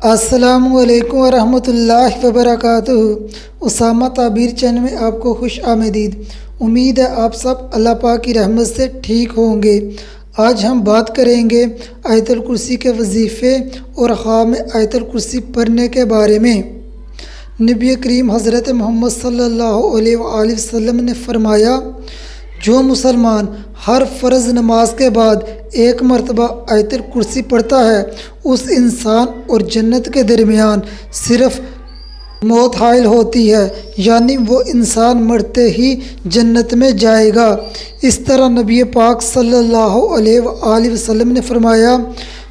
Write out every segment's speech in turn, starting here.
السلام علیکم ورحمۃ اللہ وبرکاتہ۔ اسامہ تعبیر چینل میں آپ کو خوش آمدید۔ امید ہے آپ سب اللہ پاک کی رحمت سے ٹھیک ہوں گے۔ آج ہم بات کریں گے آیت الکرسی کے وظیفے اور خواب میں آیت الکرسی پڑھنے کے بارے میں۔ نبی کریم حضرت محمد صلی اللہ علیہ وآلہ وسلم نے فرمایا، جو مسلمان ہر فرض نماز کے بعد ایک مرتبہ آیت الکرسی پڑھتا ہے، اس انسان اور جنت کے درمیان صرف موت حائل ہوتی ہے، یعنی وہ انسان مرتے ہی جنت میں جائے گا۔ اس طرح نبی پاک صلی اللہ علیہ وآلہ وسلم نے فرمایا،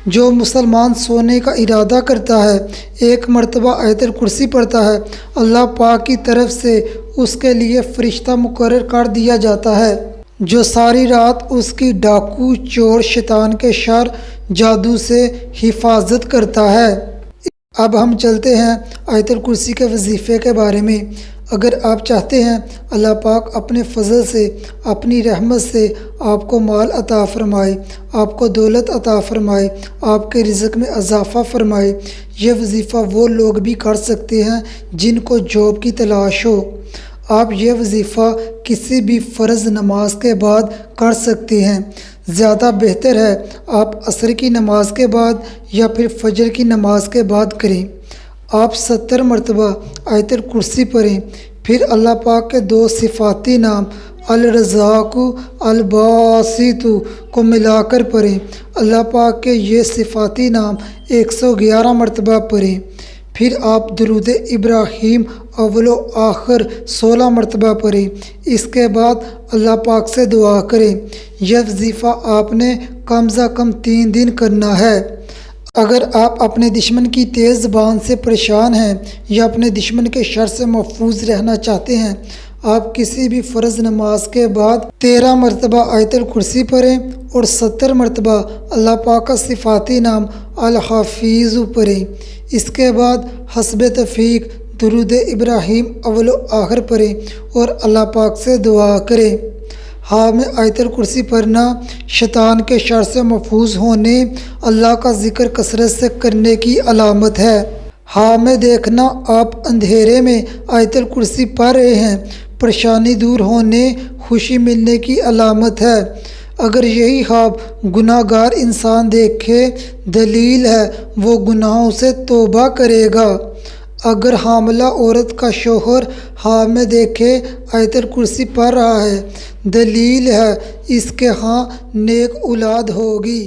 جو مسلمان سونے کا ارادہ کرتا ہے، ایک مرتبہ آیت الکرسی پڑھتا ہے، اللہ پاک کی طرف سے اس کے لیے فرشتہ مقرر کر دیا جاتا ہے جو ساری رات اس کی ڈاکو، چور، شیطان کے شر، جادو سے حفاظت کرتا ہے۔ اب ہم چلتے ہیں آیت الکرسی کے وظیفے کے بارے میں۔ اگر آپ چاہتے ہیں اللہ پاک اپنے فضل سے، اپنی رحمت سے آپ کو مال عطا فرمائے، آپ کو دولت عطا فرمائے، آپ کے رزق میں اضافہ فرمائے، یہ وظیفہ وہ لوگ بھی کر سکتے ہیں جن کو جاب کی تلاش ہو۔ آپ یہ وظیفہ کسی بھی فرض نماز کے بعد کر سکتے ہیں۔ زیادہ بہتر ہے آپ عصر کی نماز کے بعد یا پھر فجر کی نماز کے بعد کریں۔ آپ 70 مرتبہ آیت الکرسی پڑھیں، پھر اللہ پاک کے 2 صفاتی نام الرزاق، الباسط کو ملا کر پڑھیں۔ اللہ پاک کے یہ صفاتی نام 111 مرتبہ پڑھیں۔ پھر آپ درود ابراہیم اول و آخر 16 مرتبہ پڑھیں۔ اس کے بعد اللہ پاک سے دعا کریں۔ یہ وظیفہ آپ نے کم از کم 3 دن کرنا ہے۔ اگر آپ اپنے دشمن کی تیز زبان سے پریشان ہیں یا اپنے دشمن کے شر سے محفوظ رہنا چاہتے ہیں، آپ کسی بھی فرض نماز کے بعد 13 مرتبہ آیت الکرسی پڑھیں اور 70 مرتبہ اللہ پاک کا صفاتی نام الحفیظ پڑھیں۔ اس کے بعد حسب توفیق درود ابراہیم اول و آخر پڑھیں اور اللہ پاک سے دعا کریں۔ ہاں میں آیت الکرسی پڑھنا شیطان کے شر سے محفوظ ہونے، اللہ کا ذکر کثرت سے کرنے کی علامت ہے۔ ہاں میں دیکھنا آپ اندھیرے میں آیت الکرسی پڑھ رہے ہیں، پریشانی دور ہونے، خوشی ملنے کی علامت ہے۔ اگر یہی خواب گناہ گار انسان دیکھے، دلیل ہے وہ گناہوں سے توبہ کرے گا۔ اگر حاملہ عورت کا شوہر خواب میں دیکھے آیت الکرسی پڑھ رہا ہے، دلیل ہے اس کے ہاں نیک اولاد ہوگی۔